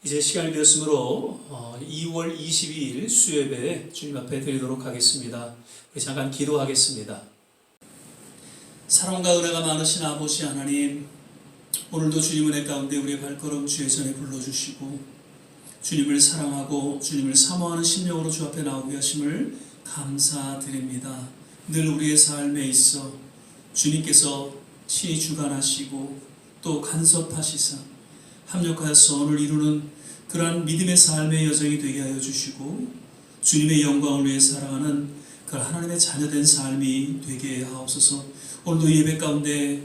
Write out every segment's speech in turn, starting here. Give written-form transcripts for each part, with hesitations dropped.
이제 시간이 되었으므로 2월 22일 수요예배 주님 앞에 드리도록 하겠습니다. 우리 잠깐 기도하겠습니다. 사랑과 은혜가 많으신 아버지 하나님, 오늘도 주님 은혜 가운데 우리의 발걸음 주의 전에 불러주시고 주님을 사랑하고 주님을 사모하는 심령으로 주 앞에 나오게 하심을 감사드립니다. 늘 우리의 삶에 있어 주님께서 친히 주관하시고 또 간섭하시사 합력하여서 오늘 이루는 그러한 믿음의 삶의 여정이 되게 하여 주시고 주님의 영광을 위해 살아가는 그 하나님의 자녀된 삶이 되게 하옵소서. 오늘도 예배 가운데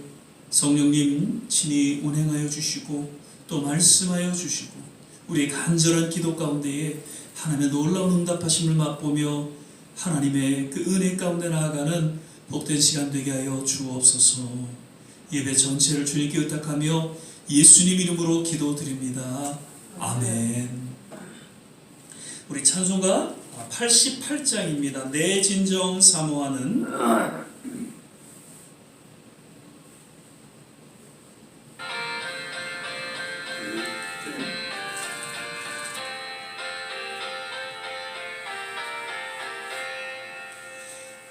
성령님 친히 운행하여 주시고 또 말씀하여 주시고 우리의 간절한 기도 가운데에 하나님의 놀라운 응답하심을 맛보며 하나님의 그 은혜 가운데 나아가는 복된 시간 되게 하여 주옵소서. 예배 전체를 주님께 의탁하며 예수님 이름으로 기도드립니다. 아멘. 우리 찬송가 88장입니다. 내 진정 사모하는.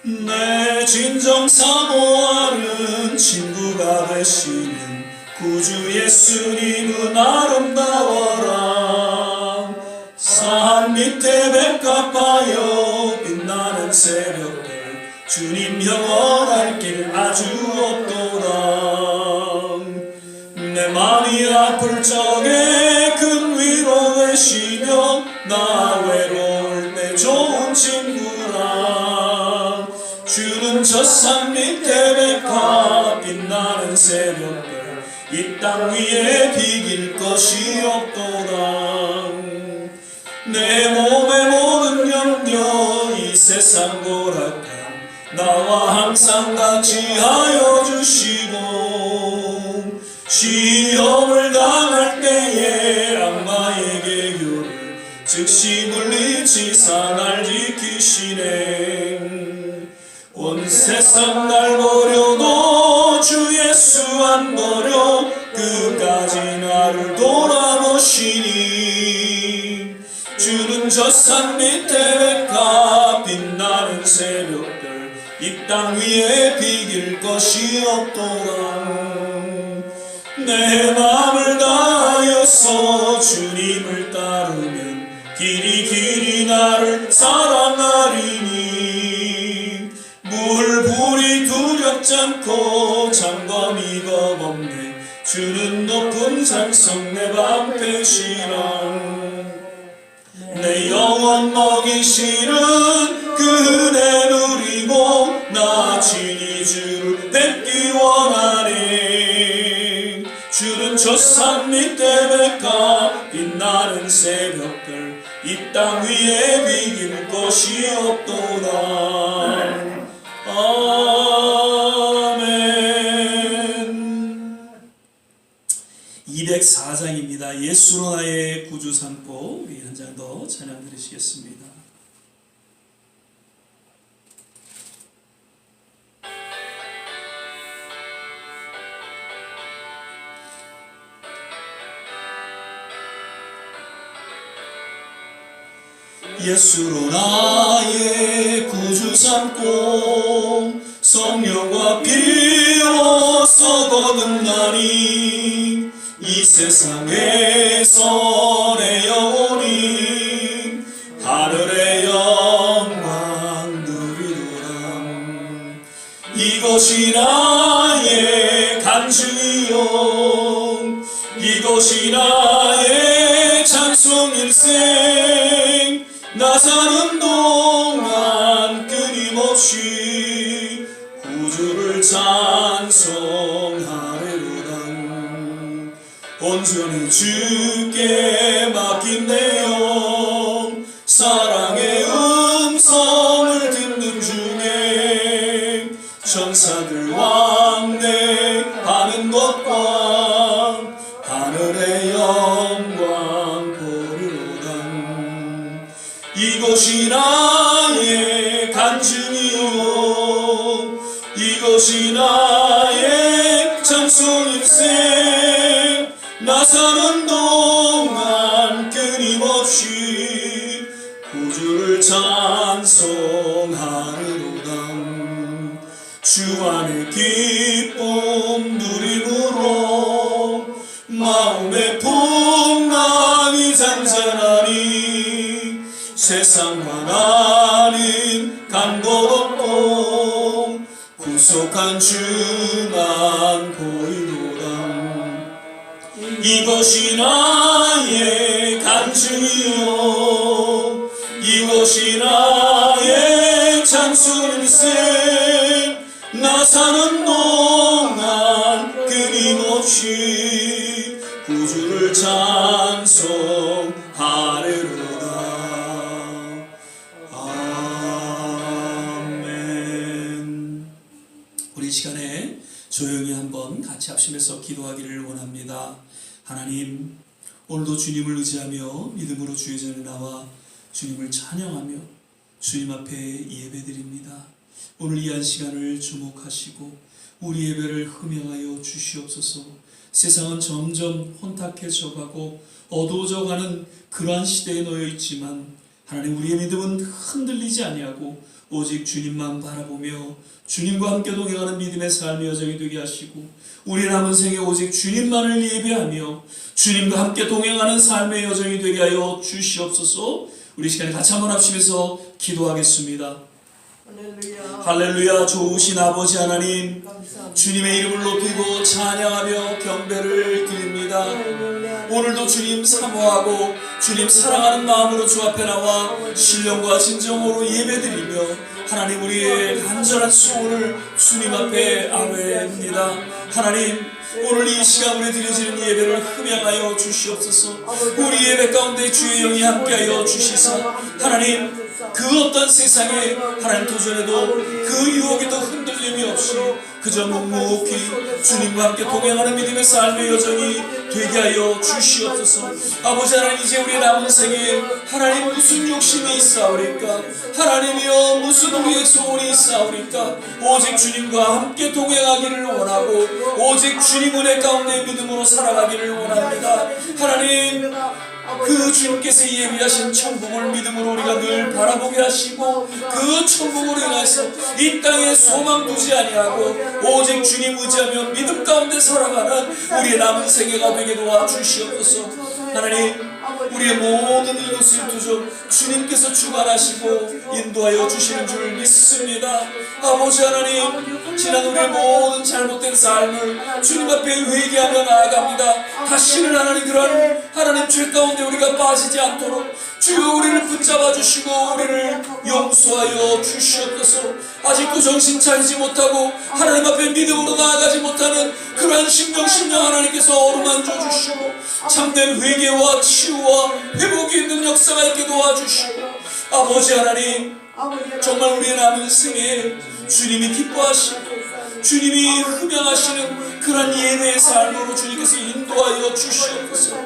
내 진정 사모하는 친구가 되시는 구주 예수님은 아름다워라. 산 밑에 백합하여 빛나는 새벽들 주님 영원할 길 아주 없도다. 내 마음이 아플 적에 큰 위로 되시며 나 외로울 때 좋은 친구라. 주는 저 산 밑에 백합 빛나는 새벽들 이 땅 위에 비길 것이 없도다. 내 몸의 모든 염려 이 세상 고락함 나와 항상 같이 하여 주시고 시험을 당할 때에 악마에게 교를 즉시 물리치사 날 지키시네. 온 세상 날 버려도 주 예수 안 버려 끝까지 나를 돌아보시니. 주는 저 산 밑에 백합 빛나는 새벽들 이 땅 위에 비길 것이 없도다. 내 마음을 다하여서 주님을 따르면 길이 나를 사랑하리니. 물불이 두렵지 않고 장검이 겁없네. 주는 높은 산성 내 방패시랑. 내 영혼 먹이시는 그 은혜 누리고 나 친히 주를 뵙기 원하네. 주는 저 산 밑에 백합 빛나는 새벽들 이 땅 위에 비길 것이 없도다. 아멘. 204장입니다. 예수로 나의 구주 삼고 우리 한 장 더 찬양 드리시겠습니다. 예수로 나의 구주 삼고 성령과 피로써 거듭나니 이 세상에서 내 영혼이 하늘의 영광 누리도다. 이것이 나의 간증이요 이것이 나의 찬송일생. 나 사는 동안 끊임없이 구주를 찬송하리로다. 온전히 주께 맡긴 내 영 사랑의 음성을 듣는 중에 천사들 왕래하는 것과 하늘의 영광 보리로다. 이것이 나의 간증이요 이것이 나의 찬송일생. 나 사는 동안 찬송하리로다. 주 안에 기쁨 누림으로 마음의 풍랑이 잔잔하니 세상만 아닌 간곳없고 구속한 주만 보이노라. 이것이 나의 간증이요 이것이 나의 찬송일세. 나 사는 동안 끊임없이 구주를 찬송하리로다. 아멘. 우리 이 시간에 조용히 한번 같이 합심해서 기도하기를 원합니다. 하나님, 오늘도 주님을 의지하며 믿음으로 주의 전에 나와 주님을 찬양하며 주님 앞에 예배드립니다. 오늘 이 한 시간을 주목하시고 우리 예배를 흠양하여 주시옵소서. 세상은 점점 혼탁해져 가고 어두워져 가는 그러한 시대에 놓여 있지만 하나님, 우리의 믿음은 흔들리지 아니하고 오직 주님만 바라보며 주님과 함께 동행하는 믿음의 삶의 여정이 되게 하시고 우리 남은 생에 오직 주님만을 예배하며 주님과 함께 동행하는 삶의 여정이 되게 하여 주시옵소서. 우리 시간에 같이 한번 합심해서 기도하겠습니다. 할렐루야. 할렐루야. 좋으신 아버지 하나님, 감사합니다. 주님의 이름을 높이고 찬양하며 경배를 드립니다. 오늘도 주님 사모하고 주님 사랑하는 마음으로 주 앞에 나와 신령과 진정으로 예배드리며 하나님, 우리의 간절한 소원을 주님 앞에 아뢰입니다. 하나님, 오늘 이 시간 우리 드려지는 예배를 흠양하여 주시옵소서. 우리 예배 가운데 주의 영이 함께하여 주시사 하나님, 그 어떤 세상에 하나님 도전에도 그 유혹에도 흔들림이 없이 그저 묵묵히 주님과 함께 동행하는 믿음의 삶의 여정이 되게 하여 주시옵소서. 아버지 하나님, 이제 우리 남은 생에 하나님 무슨 욕심이 있사오리까? 하나님이여 무슨 우리의 소원이 있사오리까? 오직 주님과 함께 동행하기를 원하고 오직 주님 은혜 가운데 믿음으로 살아가기를 원합니다. 하나님, 그 주님께서 예비하신 천국을 믿음으로 우리가 늘 바라보게 하시고 그 천국으로 인해서 이 땅에 소망 두지 아니하고 오직 주님 의지하며 믿음 가운데 살아가는 우리의 남은 생애가 되게 도와주시옵소서. 하나님, 우리의 모든 일거수일투족 주님께서 주관하시고 인도하여 주시는 줄 믿습니다. 아버지 하나님, 지난 우리의 모든 잘못된 삶을 주님 앞에 회개하며 나아갑니다. 다시는 하나님, 그런 하나님 죄 가운데 우리가 빠지지 않도록 주여 우리를 붙잡아 주시고 우리를 용서하여 주시옵소서. 아직도 정신 차리지 못하고 하나님 앞에 믿음으로 나아가지 못하는 그러한 심령 하나님께서 어루만져 주시고 참된 회개와 치유와 회복이 있는 역사가 있게 도와주시고 아버지 하나님, 정말 우리의 남은 생에 주님이 기뻐하시고 주님이 흠양하시는 그런 예배의 삶으로 주님께서 인도하여 주시옵소서.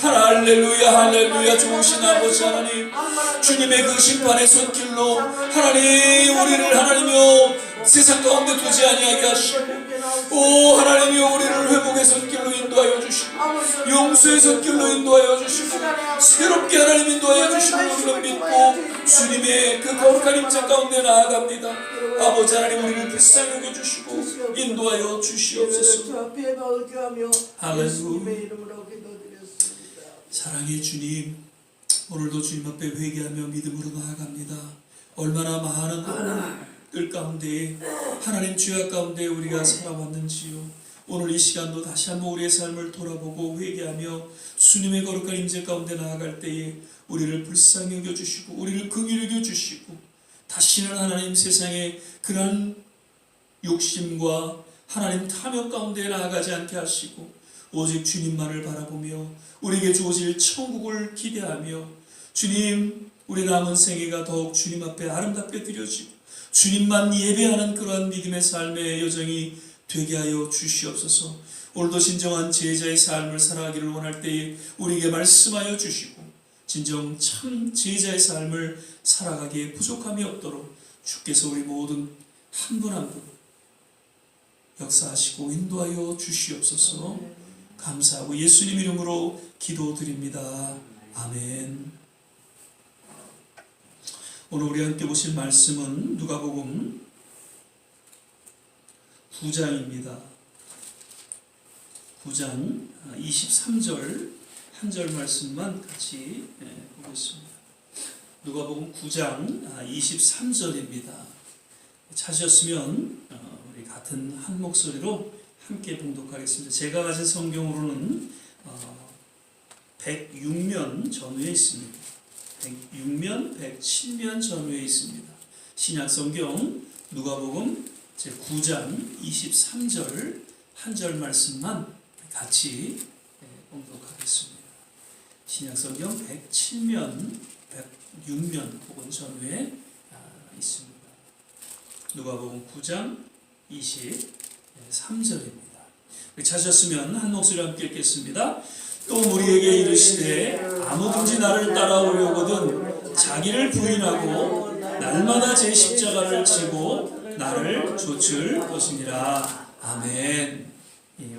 할렐루야, 할렐루야. 좋으신 아버지 하나님, 주님의 그 심판의 손길로 하나님 우리를 하나님이여 세상 가운데 두지 아니하게 하시고 오 하나님이여 우리를 회복의 손길로 인도하여 주시고 용서의 손길로 인도하여 주시고 새롭게 하나님 인도하여 주시는 우리를 믿고 주님의 그 거룩한 임재 가운데 나아갑니다. 아버지 하나님, 우리를 불쌍히 여겨주시고 인도하여 주시옵소서. 할렐루야. 사랑의 주님, 오늘도 주님 앞에 회개하며 믿음으로 나아갑니다. 얼마나 많은 들 가운데 하나님 죄악 가운데 우리가 살아왔는지요. 오늘 이 시간도 다시 한번 우리의 삶을 돌아보고 회개하며 주님의 거룩한 임재 가운데 나아갈 때에 우리를 불쌍히 여겨주시고 우리를 긍휼히 여겨주시고 다시는 하나님 세상에 그런 욕심과 하나님 탐욕 가운데 나아가지 않게 하시고 오직 주님만을 바라보며 우리에게 주어질 천국을 기대하며 주님, 우리 남은 생애가 더욱 주님 앞에 아름답게 드려지고 주님만 예배하는 그러한 믿음의 삶의 여정이 되게 하여 주시옵소서. 오늘도 진정한 제자의 삶을 살아가기를 원할 때에 우리에게 말씀하여 주시고 진정 참 제자의 삶을 살아가기에 부족함이 없도록 주께서 우리 모든 한 분 한 분 역사하시고 인도하여 주시옵소서. 감사하고 예수님 이름으로 기도드립니다. 아멘. 오늘 우리 함께 보실 말씀은 누가복음 9장입니다. 9장 23절 한 절 말씀만 같이 보겠습니다. 누가복음 9장 23절입니다. 찾으셨으면 우리 같은 한 목소리로 함께 봉독하겠습니다. 제가 가진 성경으로는 106면 전후에 있습니다. 106면, 107면 전후에 있습니다. 신약성경 누가복음 제9장 23절 한 절 말씀만 같이 봉독하겠습니다. 신약성경 107면, 106면 혹은 전후에 있습니다. 누가복음 9장 23절입니다. 찾으셨으면 한 목소리 함께 읽겠습니다. 또 우리에게 이르시되 아무든지 나를 따라오려거든 자기를 부인하고 날마다 제 십자가를 지고 나를 좇을 것이니라. 아멘.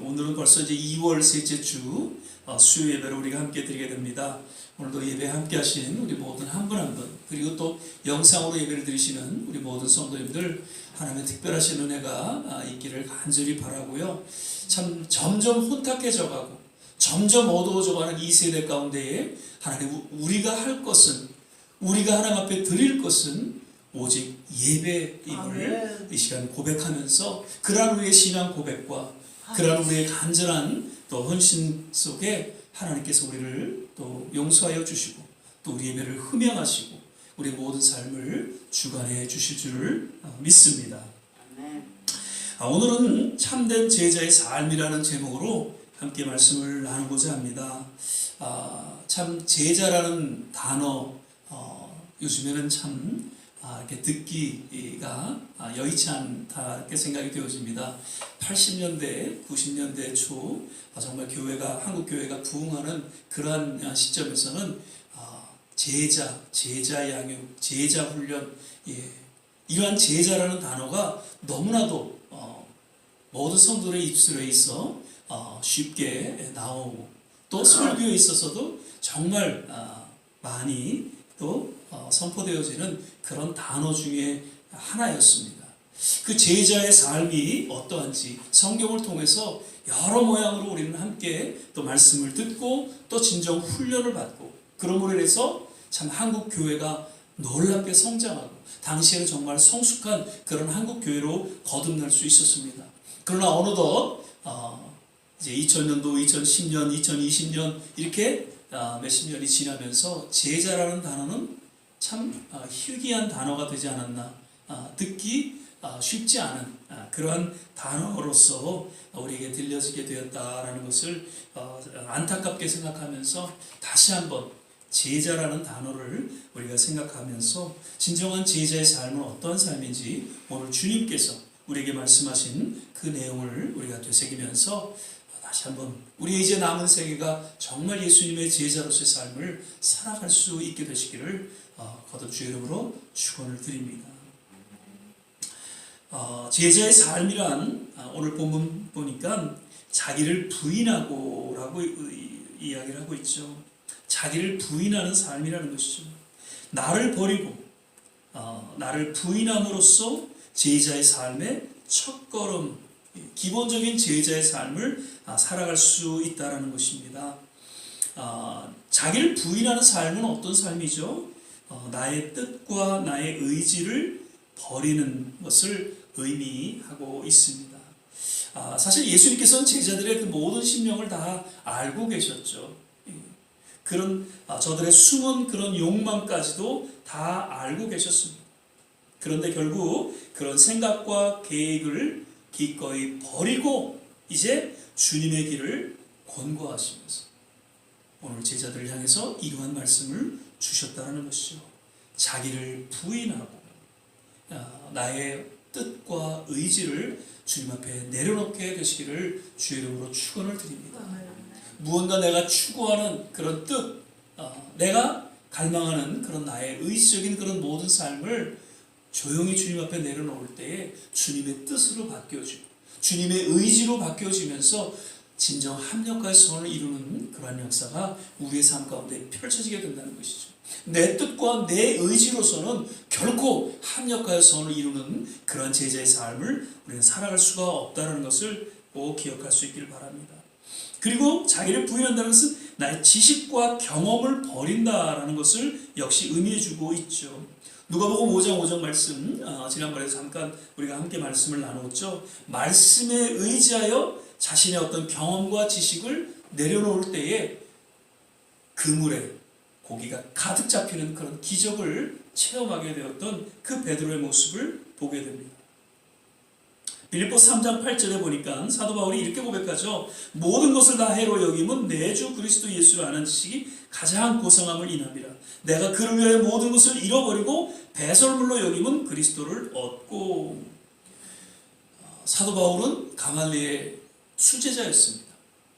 오늘은 벌써 이제 2월 셋째 주 수요 예배를 우리가 함께 드리게 됩니다. 오늘도 예배 함께 하신 우리 모든 한 분 한 분, 그리고 또 영상으로 예배를 드리시는 우리 모든 성도님들 하나님의 특별하신 은혜가 있기를 간절히 바라고요. 참 점점 혼탁해져가고 점점 어두워져가는 이 세대 가운데에 하나님 우리가 할 것은, 우리가 하나님 앞에 드릴 것은 오직 예배임을 이 시간 고백하면서 그러한 우리의 신앙 고백과 그러한 우리의 간절한 또 헌신 속에 하나님께서 우리를 또 용서하여 주시고 또 우리 예배를 흠양하시고 우리 모든 삶을 주관해 주실 줄을 믿습니다. 오늘은 참된 제자의 삶이라는 제목으로 함께 말씀을 나누고자 합니다. 참 제자라는 단어 요즘에는 참 이렇게 듣기가 여의치 않다 이렇게 생각이 되어집니다. 80년대, 90년대 초 정말 한국 교회가 부흥하는 그러한 시점에서는 제자 양육, 제자 훈련, 이러한 제자라는 단어가 너무나도 모든 성도들의 입술에 있어 쉽게 나오고 또 설교에 있어서도 정말 많이 또 선포되어지는 그런 단어 중에 하나였습니다. 그 제자의 삶이 어떠한지 성경을 통해서 여러 모양으로 우리는 함께 또 말씀을 듣고 또 진정 훈련을 받고 그러므로 인해서 참 한국 교회가 놀랍게 성장하고 당시에는 정말 성숙한 그런 한국 교회로 거듭날 수 있었습니다. 그러나 어느덧 이제 2000년도, 2010년, 2020년 이렇게 몇십 년이 지나면서 제자라는 단어는 참 희귀한 단어가 되지 않았나, 듣기 쉽지 않은 그러한 단어로서 우리에게 들려지게 되었다라는 것을 안타깝게 생각하면서 다시 한번 제자라는 단어를 우리가 생각하면서 진정한 제자의 삶은 어떠한 삶인지 오늘 주님께서 우리에게 말씀하신 그 내용을 우리가 되새기면서 다시 한번 우리 이제 남은 세계가 정말 예수님의 제자로서의 삶을 살아갈 수 있게 되시기를 거듭 주의 이름으로 축원을 드립니다. 제자의 삶이란 오늘 본문 보니까 자기를 부인하고 라고 이야기를 하고 있죠. 자기를 부인하는 삶이라는 것이죠. 나를 버리고 나를 부인함으로써 제자의 삶의 첫걸음, 기본적인 제자의 삶을 살아갈 수 있다는 것입니다. 자기를 부인하는 삶은 어떤 삶이죠? 나의 뜻과 나의 의지를 버리는 것을 의미하고 있습니다. 사실 예수님께서는 제자들의 그 모든 심령을 다 알고 계셨죠. 그런 저들의 숨은 그런 욕망까지도 다 알고 계셨습니다. 그런데 결국 그런 생각과 계획을 기꺼이 버리고 이제 주님의 길을 권고하시면서 오늘 제자들을 향해서 이러한 말씀을 주셨다는 것이죠. 자기를 부인하고 나의 뜻과 의지를 주님 앞에 내려놓게 되시기를 주의 이름으로 축원을 드립니다. 무언가 내가 추구하는 그런 뜻, 내가 갈망하는 그런 나의 의지적인 그런 모든 삶을 조용히 주님 앞에 내려놓을 때에 주님의 뜻으로 바뀌어지고 주님의 의지로 바뀌어지면서 진정 합력과 선을 이루는 그러한 역사가 우리의 삶 가운데 펼쳐지게 된다는 것이죠. 내 뜻과 내 의지로서는 결코 합력하여 선을 이루는 그런 제자의 삶을 우리는 살아갈 수가 없다는 것을 꼭 기억할 수 있길 바랍니다. 그리고 자기를 부인한다는 것은 나의 지식과 경험을 버린다라는 것을 역시 의미해주고 있죠. 누가복음 5장 5절 말씀, 지난번에 잠깐 우리가 함께 말씀을 나누었죠. 말씀에 의지하여 자신의 어떤 경험과 지식을 내려놓을 때에 그물에 고기가 가득 잡히는 그런 기적을 체험하게 되었던 그 베드로의 모습을 보게 됩니다. 빌립보서 3장 8절에 보니까 사도 바울이 이렇게 고백하죠. 모든 것을 다 해로 여김은 내 주 그리스도 예수를 아는 지식이 가장 고상함을 인함이라. 내가 그를 위하여 모든 것을 잃어버리고 배설물로 여김은 그리스도를 얻고. 사도 바울은 가말리엘의 수제자였습니다.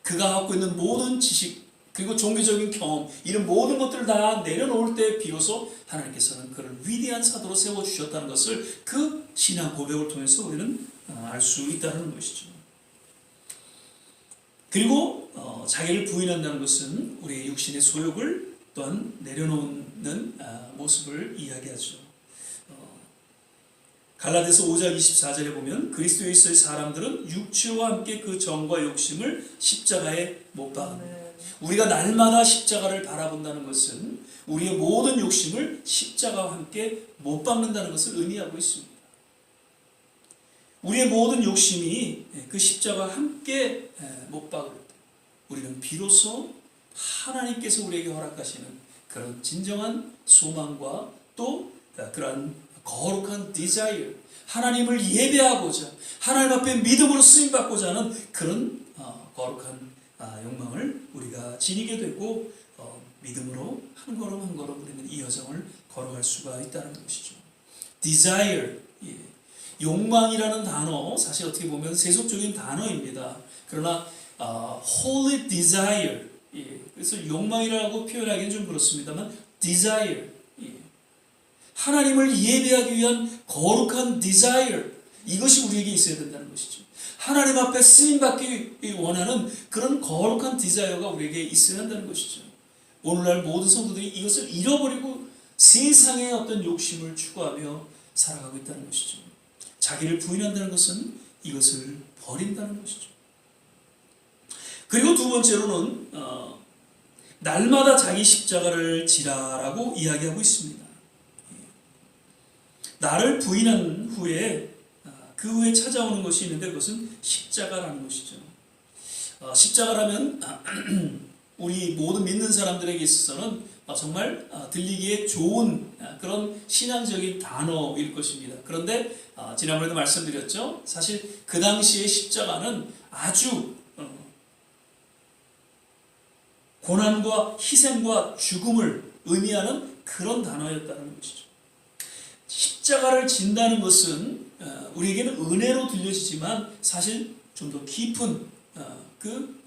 그가 갖고 있는 모든 지식 그리고 종교적인 경험 이런 모든 것들을 다 내려놓을 때 비로소 하나님께서는 그를 위대한 사도로 세워주셨다는 것을 그 신앙 고백을 통해서 우리는 알 수 있다는 것이죠. 그리고 자기를 부인한다는 것은 우리의 육신의 소욕을 또한 내려놓는 모습을 이야기하죠. 갈라디아서 5장 24절에 보면 그리스도에서의 사람들은 육체와 함께 그 정과 욕심을 십자가에 못 박습니다. 우리가 날마다 십자가를 바라본다는 것은 우리의 모든 욕심을 십자가와 함께 못 박는다는 것을 의미하고 있습니다. 우리의 모든 욕심이 그 십자가와 함께 못 박을 때 우리는 비로소 하나님께서 우리에게 허락하시는 그런 진정한 소망과 또 그런 거룩한 desire, 하나님을 예배하고자 하나님 앞에 믿음으로 쓰임받고자 하는 그런 거룩한 욕망을 우리가 지니게 되고 믿음으로 한 걸음 한 걸음 우리는 이 여정을 걸어갈 수가 있다는 것이죠. desire, 욕망이라는 단어 사실 어떻게 보면 세속적인 단어입니다. 그러나 holy desire, 그래서 욕망이라고 표현하기는 좀 그렇습니다만 desire, 하나님을 예배하기 위한 거룩한 desire, 이것이 우리에게 있어야 된다는 것이죠. 하나님 앞에 쓰임받기 원하는 그런 거룩한 디자이어가 우리에게 있어야 한다는 것이죠. 오늘날 모든 성도들이 이것을 잃어버리고 세상의 어떤 욕심을 추구하며 살아가고 있다는 것이죠. 자기를 부인한다는 것은 이것을 버린다는 것이죠. 그리고 두 번째로는 날마다 자기 십자가를 지라라고 이야기하고 있습니다. 나를 부인한 후에 그 후에 찾아오는 것이 있는데 그것은 십자가라는 것이죠. 십자가라면 우리 모든 믿는 사람들에게 있어서는 정말 들리기에 좋은 그런 신앙적인 단어일 것입니다. 그런데 지난번에도 말씀드렸죠. 사실 그 당시의 십자가는 아주 고난과 희생과 죽음을 의미하는 그런 단어였다는 것이죠. 십자가를 진다는 것은 우리에게는 은혜로 들려지지만 사실 좀 더 깊은 그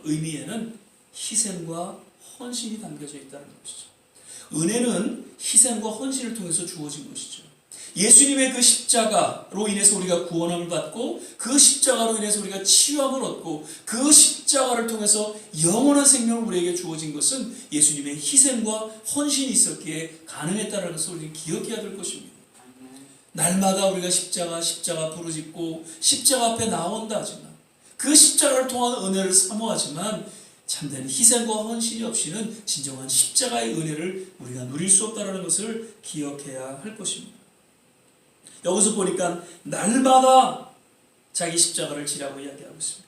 의미에는 희생과 헌신이 담겨져 있다는 것이죠. 은혜는 희생과 헌신을 통해서 주어진 것이죠. 예수님의 그 십자가로 인해서 우리가 구원함을 받고 그 십자가로 인해서 우리가 치유함을 얻고 그 십자가를 통해서 영원한 생명을 우리에게 주어진 것은 예수님의 희생과 헌신이 있었기에 가능했다는 것을 우리는 기억해야 될 것입니다. 날마다 우리가 십자가 부르짖고 십자가 앞에 나온다 하지만 그 십자가를 통한 은혜를 사모하지만 참된 희생과 헌신이 없이는 진정한 십자가의 은혜를 우리가 누릴 수 없다는 것을 기억해야 할 것입니다. 여기서 보니까 날마다 자기 십자가를 지라고 이야기하고 있습니다.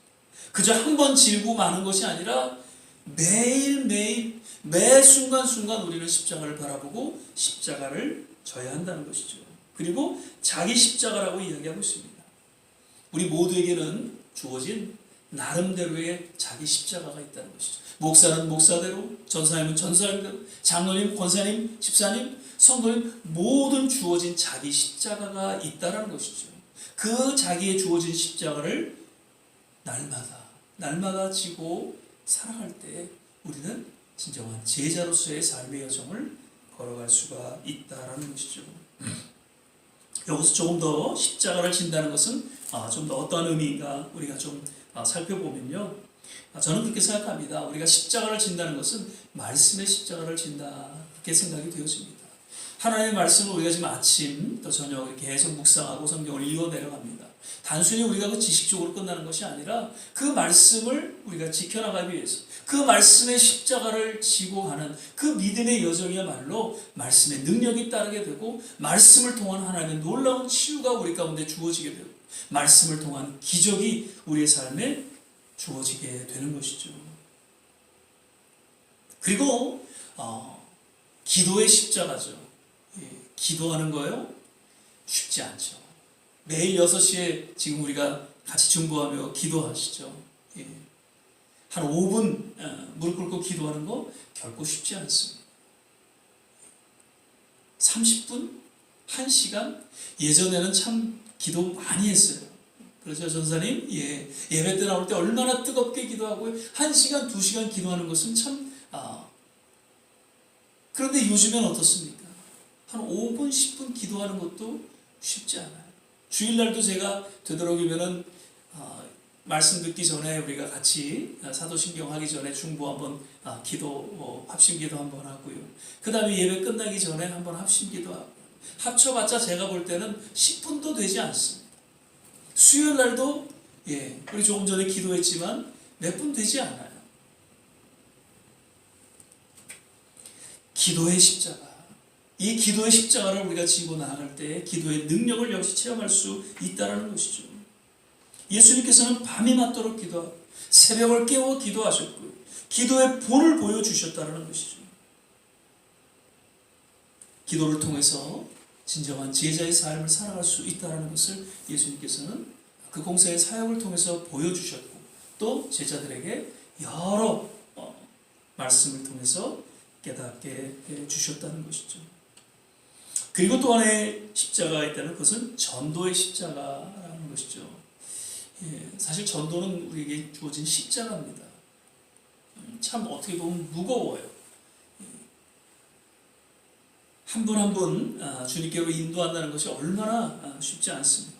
그저 한 번 지고 마는 것이 아니라 매일매일 매 순간순간 우리는 십자가를 바라보고 십자가를 져야 한다는 것이죠. 그리고 자기 십자가라고 이야기하고 있습니다. 우리 모두에게는 주어진 나름대로의 자기 십자가가 있다는 것이죠. 목사는 목사대로, 전사님은 전사님대로, 장로님, 권사님, 집사님, 성도님 모든 주어진 자기 십자가가 있다는 것이죠. 그 자기의 주어진 십자가를 날마다 지고 살아갈 때 우리는 진정한 제자로서의 삶의 여정을 걸어갈 수가 있다는 것이죠. 여기서 조금 더 십자가를 진다는 것은 좀 더 어떠한 의미인가 우리가 좀 살펴보면요. 저는 그렇게 생각합니다. 우리가 십자가를 진다는 것은 말씀의 십자가를 진다, 그렇게 생각이 되어집니다. 하나님의 말씀을 우리가 지금 아침 또 저녁 계속 묵상하고 성경을 읽어 내려갑니다. 단순히 우리가 그 지식적으로 끝나는 것이 아니라 그 말씀을 우리가 지켜나가기 위해서 그 말씀의 십자가를 지고 가는 그 믿음의 여정이야말로 말씀의 능력이 따르게 되고, 말씀을 통한 하나님의 놀라운 치유가 우리 가운데 주어지게 되고, 말씀을 통한 기적이 우리의 삶에 주어지게 되는 것이죠. 그리고 기도의 십자가죠. 기도하는 거요? 쉽지 않죠. 매일 6시에 지금 우리가 같이 중보하며 기도하시죠. 한 5분 무릎 꿇고 기도하는 거 결코 쉽지 않습니다. 30분? 1시간? 예전에는 참 기도 많이 했어요. 그렇죠, 전사님? 예배 때 나올 때 얼마나 뜨겁게 기도하고요. 1시간, 2시간 기도하는 것은 참 그런데 요즘엔 어떻습니까? 한 5분, 10분 기도하는 것도 쉽지 않아요. 주일날도 제가 되도록이면은 말씀 듣기 전에 우리가 같이 사도신경 하기 전에 중보 한번 기도, 합심기도 한번 하고요. 그 다음에 예배 끝나기 전에 한번 합심기도 하고, 합쳐봤자 제가 볼 때는 10분도 되지 않습니다. 수요일날도 우리 조금 전에 기도했지만 몇 분 되지 않아요. 기도의 십자가, 이 기도의 십자가를 우리가 지고 나아갈 때 기도의 능력을 역시 체험할 수 있다는 것이죠. 예수님께서는 밤이 맞도록 기도하고 새벽을 깨워 기도하셨고요. 기도의 본을 보여주셨다는 것이죠. 기도를 통해서 진정한 제자의 삶을 살아갈 수 있다는 것을 예수님께서는 그 공사의 사역을 통해서 보여주셨고, 또 제자들에게 여러 말씀을 통해서 깨닫게 해주셨다는 것이죠. 그리고 또 하나의 십자가가 있다는 것은 전도의 십자가라는 것이죠. 사실 전도는 우리에게 주어진 십자가입니다. 참 어떻게 보면 무거워요. 한 분 한 분 주님께로 인도한다는 것이 얼마나 쉽지 않습니다.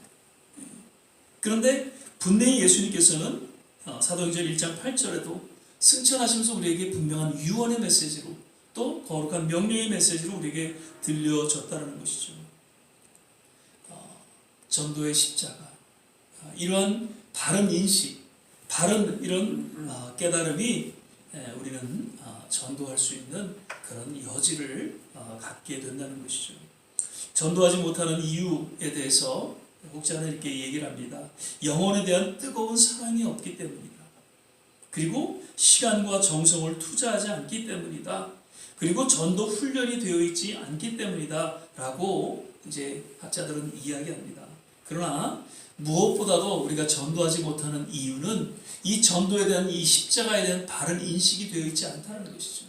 그런데 분명히 예수님께서는 사도행전 1장 8절에도 승천하시면서 우리에게 분명한 유언의 메시지로, 또 거룩한 명령의 메시지로 우리에게 들려줬다는 것이죠. 전도의 십자가, 이러한 바른 인식, 바른 이런 깨달음이 우리는 전도할 수 있는 그런 여지를 갖게 된다는 것이죠. 전도하지 못하는 이유에 대해서 혹자는 이렇게 얘기를 합니다. 영혼에 대한 뜨거운 사랑이 없기 때문이다. 그리고 시간과 정성을 투자하지 않기 때문이다. 그리고 전도 훈련이 되어 있지 않기 때문이다. 라고 이제 학자들은 이야기합니다. 그러나 무엇보다도 우리가 전도하지 못하는 이유는 이 전도에 대한, 이 십자가에 대한 바른 인식이 되어 있지 않다는 것이죠.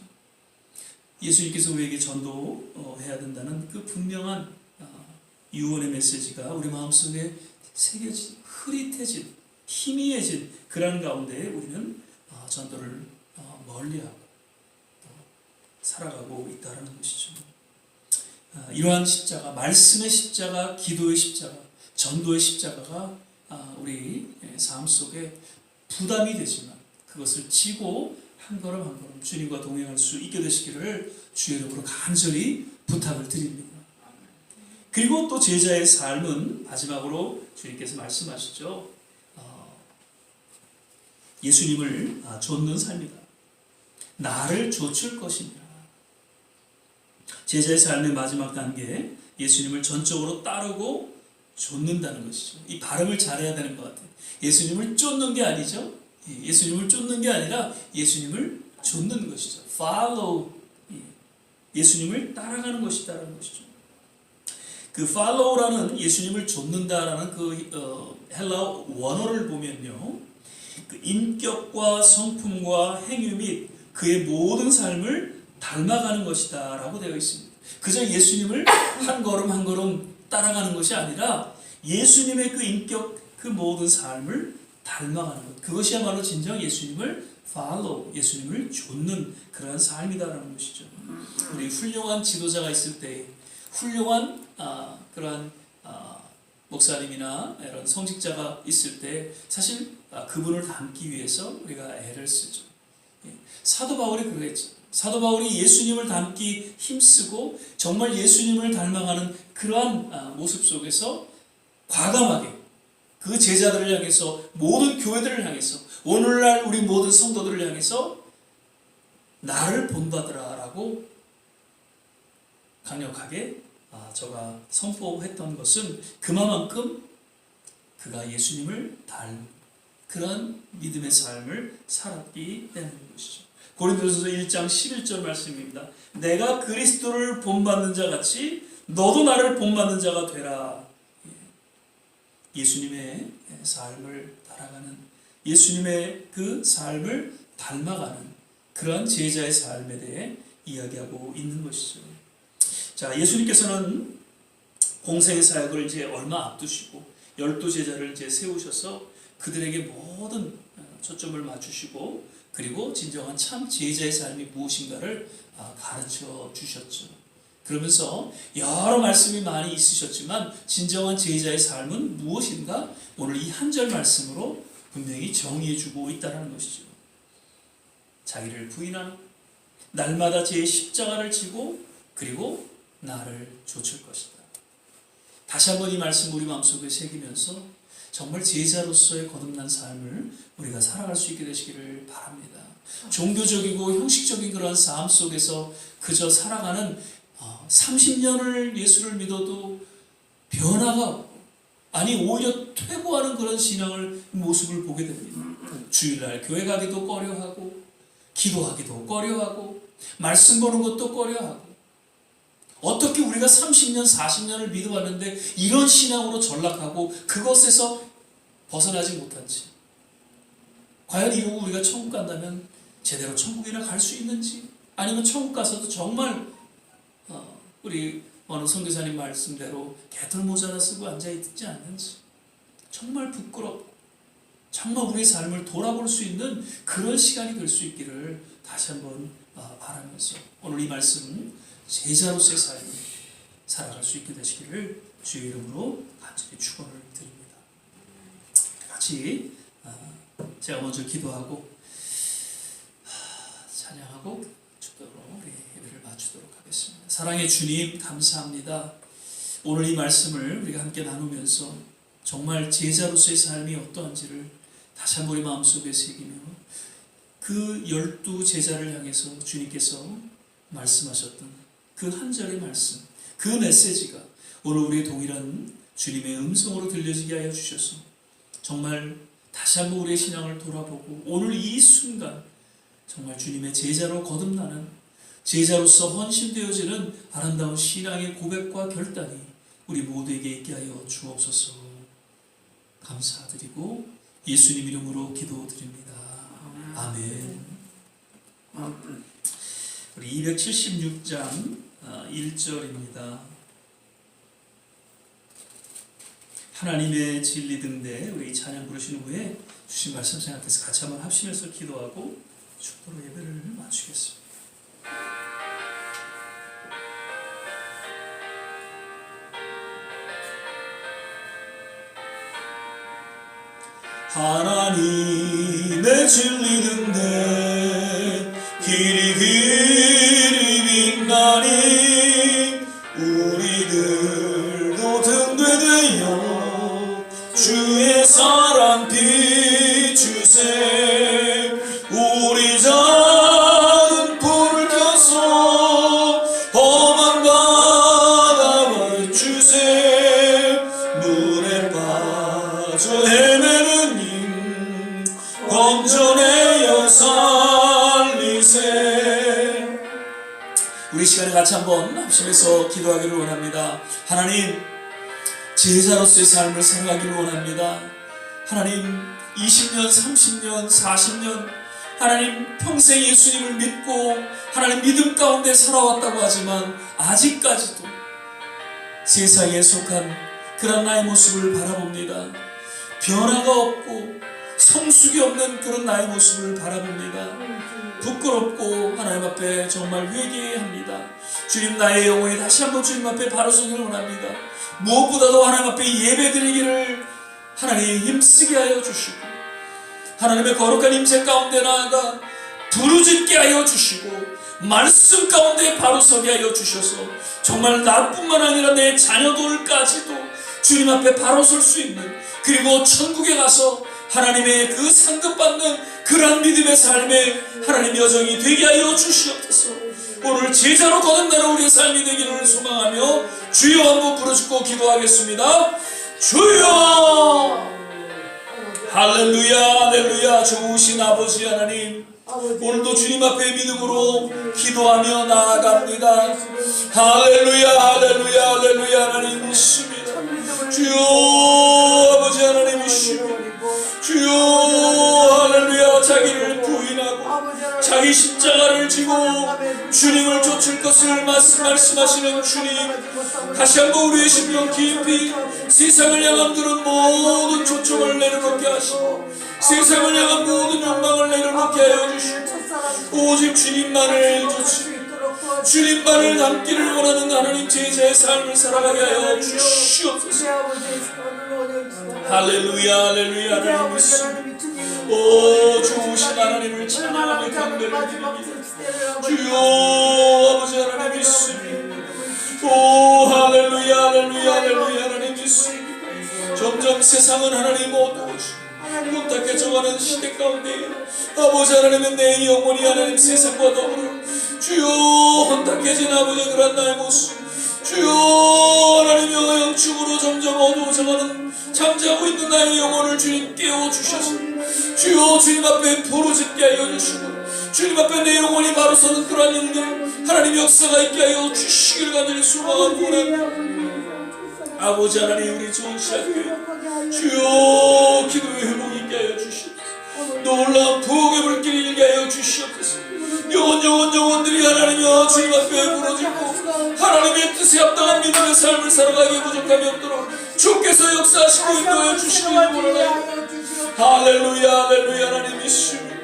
예수님께서 우리에게 전도해야 된다는 그 분명한 유언의 메시지가 우리 마음속에 새겨진, 흐릿해진, 희미해진 그런 가운데 우리는 전도를 멀리하고 살아가고 있다는 것이죠. 이러한 십자가, 말씀의 십자가, 기도의 십자가, 전도의 십자가가 우리 삶 속에 부담이 되지만 그것을 지고 한 걸음 한 걸음 주님과 동행할 수 있게 되시기를 주의 이름으로 간절히 부탁을 드립니다. 그리고 또 제자의 삶은 마지막으로 주님께서 말씀하시죠. 예수님을 좇는 삶이다. 나를 좇을 것이니라. 제자의 삶의 마지막 단계, 예수님을 전적으로 따르고 좇는다는 것이죠. 이 발음을 잘해야 되는 것 같아요. 예수님을 쫓는 게 아니죠. 예수님을 쫓는 게 아니라 예수님을 좇는 것이죠. Follow. 예수님을 따라가는 것이다라는 것이죠. 그 follow라는, 예수님을 좇는다라는 그 헬라어 원어를 보면요, 그 인격과 성품과 행위 및 그의 모든 삶을 닮아가는 것이다라고 되어 있습니다. 그저 예수님을 한 걸음 한 걸음 따라가는 것이 아니라 예수님의 그 인격, 그 모든 삶을 닮아가는 것, 그것이야말로 진정 예수님을 follow, 예수님을 좇는 그러한 삶이다라는 것이죠. 우리 훌륭한 지도자가 있을 때 훌륭한 그러한 목사님이나 이런 성직자가 있을 때 사실 그분을 닮기 위해서 우리가 애를 쓰죠. 사도 바울이 그랬죠. 사도 바울이 예수님을 닮기 힘쓰고 정말 예수님을 닮아가는 그러한 모습 속에서 과감하게 그 제자들을 향해서, 모든 교회들을 향해서, 오늘날 우리 모든 성도들을 향해서 나를 본받으라 라고 강력하게 저가 선포했던 것은 그만큼 그가 예수님을 닮은 그런 믿음의 삶을 살았기 때문인 것이죠. 고린도전서 1장 11절 말씀입니다. 내가 그리스도를 본받는 자 같이 너도 나를 본받는 자가 되라. 예수님의 삶을 따라가는, 예수님의 그 삶을 닮아가는 그러한 제자의 삶에 대해 이야기하고 있는 것이죠. 자, 예수님께서는 공생의 사역을 이제 얼마 앞두시고 12제자를 이제 세우셔서 그들에게 모든 초점을 맞추시고, 그리고 진정한 참 제자의 삶이 무엇인가를 가르쳐 주셨죠. 그러면서 여러 말씀이 많이 있으셨지만 진정한 제자의 삶은 무엇인가? 오늘 이 한 절 말씀으로 분명히 정의해 주고 있다는 것이죠. 자기를 부인하는, 날마다 제 십자가를 지고 그리고 나를 좇을 것이다. 다시 한번 이 말씀 우리 마음속에 새기면서 정말 제자로서의 거듭난 삶을 우리가 살아갈 수 있게 되시기를 바랍니다. 종교적이고 형식적인 그런 삶 속에서 그저 살아가는 30년을 예수를 믿어도 변화가 없고, 아니 오히려 퇴보하는 그런 신앙을 모습을 보게 됩니다. 주일날 교회 가기도 꺼려하고, 기도하기도 꺼려하고, 말씀 보는 것도 꺼려하고, 어떻게 우리가 30년, 40년을 믿어왔는데 이런 신앙으로 전락하고 그것에서 벗어나지 못한지, 과연 이러고 우리가 천국 간다면 제대로 천국이나 갈 수 있는지, 아니면 천국 가서도 정말 우리 어느 선교사님 말씀대로 개털모자 하나 쓰고 앉아있지 않는지, 정말 부끄럽고 정말 우리의 삶을 돌아볼 수 있는 그런 시간이 될 수 있기를 다시 한번 바라면서 오늘 이 말씀 제자로서의 삶을 살아갈 수 있게 되시기를 주의 이름으로 간절히 축원을 드립니다. 같이 제가 먼저 기도하고 찬양하고 축도로 우리 예배를 마치도록 하겠습니다. 사랑의 주님, 감사합니다. 오늘 이 말씀을 우리가 함께 나누면서 정말 제자로서의 삶이 어떠한지를 다시 한번 우리 마음속에 새기며 그 12제자를 향해서 주님께서 말씀하셨던 그 한 절의 말씀, 그 메시지가 오늘 우리의 동일한 주님의 음성으로 들려지게 하여 주셔서 정말 다시 한번 우리의 신앙을 돌아보고 오늘 이 순간 정말 주님의 제자로 거듭나는, 제자로서 헌신되어지는 아름다운 신앙의 고백과 결단이 우리 모두에게 있게 하여 주옵소서. 감사드리고 예수님 이름으로 기도드립니다. 아멘. 우리 276장 1절입니다. 하나님의 진리 등대 우리 찬양 부르신 후에 주신 말씀 생각해서 같이 한번 합심해서 기도하고 축도로 예배를 마치겠습니다. 하나님의 진리 등대 길이 빛나니 우리들도 등대되어 주의 사랑 비추세. 우리 작은 불을 켜서 험한 바다 비추세. 물에 빠져 헤매는 님 건져내어 살리세. 우리 시간에 같이 한번 합심해서 기도하기를 원합니다. 하나님, 제자로서의 삶을 살아가기를 원합니다. 하나님, 20년, 30년, 40년 하나님 평생 예수님을 믿고 하나님 믿음 가운데 살아왔다고 하지만 아직까지도 세상에 속한 그런 나의 모습을 바라봅니다. 변화가 없고 성숙이 없는 그런 나의 모습을 바라봅니다. 부끄럽고 하나님 앞에 정말 회개해야 합니다. 주님, 나의 영혼이 다시 한번 주님 앞에 바로 서기를 원합니다. 무엇보다도 하나님 앞에 예배드리기를 하나님 힘쓰게 하여 주시고, 하나님의 거룩한 임재 가운데 나아가 부르짖게 하여 주시고, 말씀 가운데 바로 서게 하여 주셔서 정말 나뿐만 아니라 내 자녀들까지도 주님 앞에 바로 설 수 있는, 그리고 천국에 가서 하나님의 그 상급받는 그러한 믿음의 삶에 하나님 여정이 되게 하여 주시옵소서. 오늘 제자로 거듭나는 우리의 삶이 되기를 소망하며 주여 한번 부르짖고 기도하겠습니다. 주여! 할렐루야, 할렐루야. 좋으신 아버지 하나님, 오늘도 주님 앞에 믿음으로 기도하며 나아갑니다. 할렐루야, 할렐루야, 할렐루야. 하나님 믿습니다. 주여, 아버지 하나님 믿습니다. 주여, 할렐루야. 자기를 부인하고 자기 십자가를 지고 주님을 쫓을 것을 말씀하시는 주님, 다시 한번 우리의 심령 깊이 세상을 향한 그런 모든 초점을 내려놓게 하시고 세상을 향한 모든 욕망을 내려놓게 하여 주시고 오직 주님만을 쫓으시고 주님만을 닮기를 원하는 하나님 제자의 삶을 살아가게 하여 주시옵소서. 할렐루야, 할렐루야. 하나님 믿습니다. 오, 좋으신 하나님을 찬양하며 경배를 드립니다. 주여, 아버지 하나님 믿습니다. 오, 할렐루야, 할렐루야, 할렐루야. 하나님 믿습니다. 점점 세상은 하나님 어두워지고 혼탁해져가는 시대 가운데 아버지 하나님은 내 영혼이 하나님 세상과 더불어 주여 혼탁해진 아버지 그런 나의 모습, 주여 하나님의 영축으로 점점 어두워져가는 잠자고 있는 나의 영혼을 주님 깨워주셔서 주여 주님 앞에 부르짖게 하여 주시고 주님 앞에 내 영혼이 바로 서는 그러한 일들 하나님 역사가 있게 하여 주시길 간절히 소망하고 원합니다. 아버지 하나님, 우리 좋은 시간에 주여 기도의 회복이 있게 하여 주시옵소서. 놀라운 부흥의 불길이 일게 하여 주시옵소서. 영혼들이 하나님여 주님 앞에 부르짖고 하나님의 뜻에 합당한 믿음의 삶을 살아가기에 부족함이 없도록 주께서 역사하시고 인도하여 주시길 원하나이다. 할렐루야, 할렐루야. 하나님 믿습니다.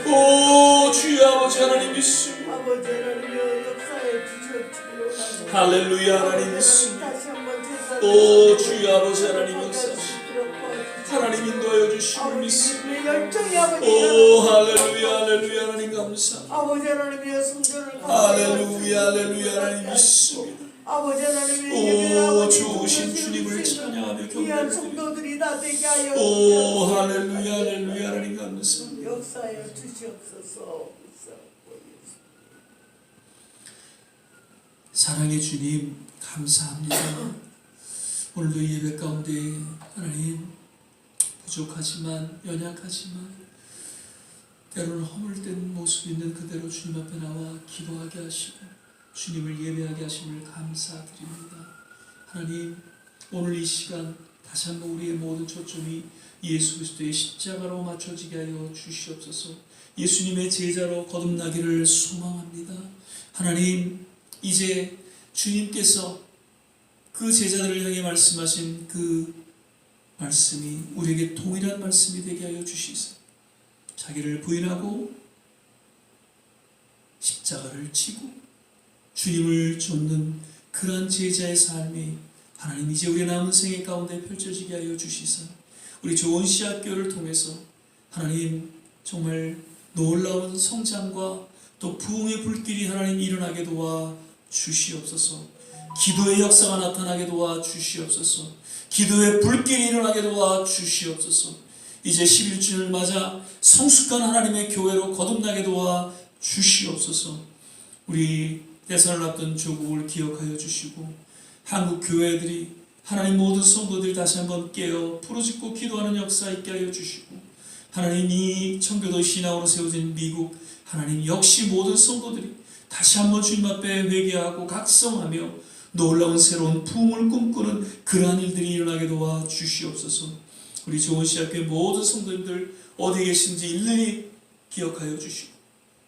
오 주여 아버지 하나님 믿습니다. 할렐루야. 하나님 믿습니다. 오 주여 아버지 하나님 역사하시고 하나님 인도하여 주시고 믿습니다. 오 할렐루야, 할렐루야. 하나님 감사합니다. 할렐루야, 할렐루야. 하나님 믿습니다. 오 좋으신 주님을 찬양하며 경배드립니다. 오 할렐루야, 할렐루야. 하나님 감사합니다. 역사하여 주시옵소서. 사랑의 주님 감사합니다. 오늘도 예배 가운데 하나님 부족하지만 연약하지만 때로는 허물된 모습 있는 그대로 주님 앞에 나와 기도하게 하시고 주님을 예배하게 하심을 감사드립니다. 하나님 오늘 이 시간 다시 한번 우리의 모든 초점이 예수 그리스도의 십자가로 맞춰지게 하여 주시옵소서. 예수님의 제자로 거듭나기를 소망합니다. 하나님 이제 주님께서 그 제자들을 향해 말씀하신 그 말씀이 우리에게 동일한 말씀이 되게 하여 주시사 자기를 부인하고 십자가를 지고 주님을 쫓는 그러한 제자의 삶이 하나님 이제 우리의 남은 생애 가운데 펼쳐지게 하여 주시사 우리 좋은 씨앗교회를 통해서 하나님 정말 놀라운 성장과 또 부흥의 불길이 하나님 일어나게 도와 주시옵소서. 기도의 역사가 나타나게 도와 주시옵소서. 기도의 불길이 일어나게 도와 주시옵소서. 이제 11주를 맞아 성숙한 하나님의 교회로 거듭나게 도와 주시옵소서. 우리 대선을 앞둔 조국을 기억하여 주시고 한국 교회들이 하나님 모든 성도들이 다시 한번 깨어 부르짖고 기도하는 역사 있게 하여 주시고 하나님 이 청교도 신앙으로 세워진 미국 하나님 역시 모든 성도들이 다시 한번 주님 앞에 회개하고 각성하며 놀라운 새로운 부흥을 꿈꾸는 그러한 일들이 일어나게 도와 주시옵소서. 우리 좋은 씨앗교회 모든 성도님들 어디 계신지 일일이 기억하여 주시고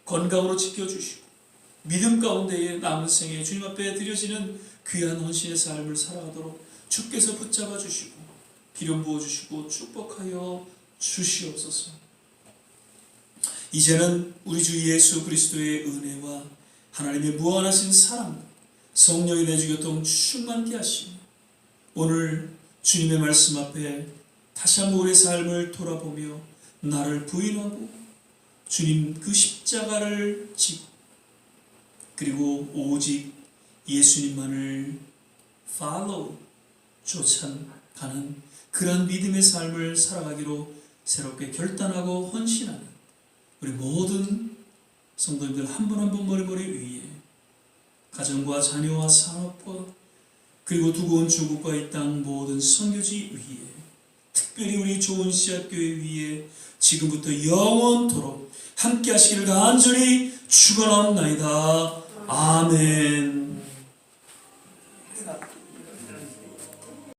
건강으로 지켜주시고 믿음 가운데에 남은 생에 주님 앞에 드려지는 귀한 헌신의 삶을 살아가도록 주께서 붙잡아 주시고 기름 부어주시고 축복하여 주시옵소서. 이제는 우리 주 예수 그리스도의 은혜와 하나님의 무한하신 사랑 성령의 내주 교통 충만케 하시며 오늘 주님의 말씀 앞에 다시 한번 우리의 삶을 돌아보며 나를 부인하고 주님 그 십자가를 지고 그리고 오직 예수님만을 follow 쫓아가는 그런 믿음의 삶을 살아가기로 새롭게 결단하고 헌신하는 우리 모든 성도님들 한 분 한 분 머리머리 위에 가정과 자녀와 산업과 그리고 두고 온 조국과 이 땅 모든 선교지 위에 특별히 우리 좋은 씨앗교회 위에 지금부터 영원토록 함께 하시기를 간절히 축원합나이다. 아멘.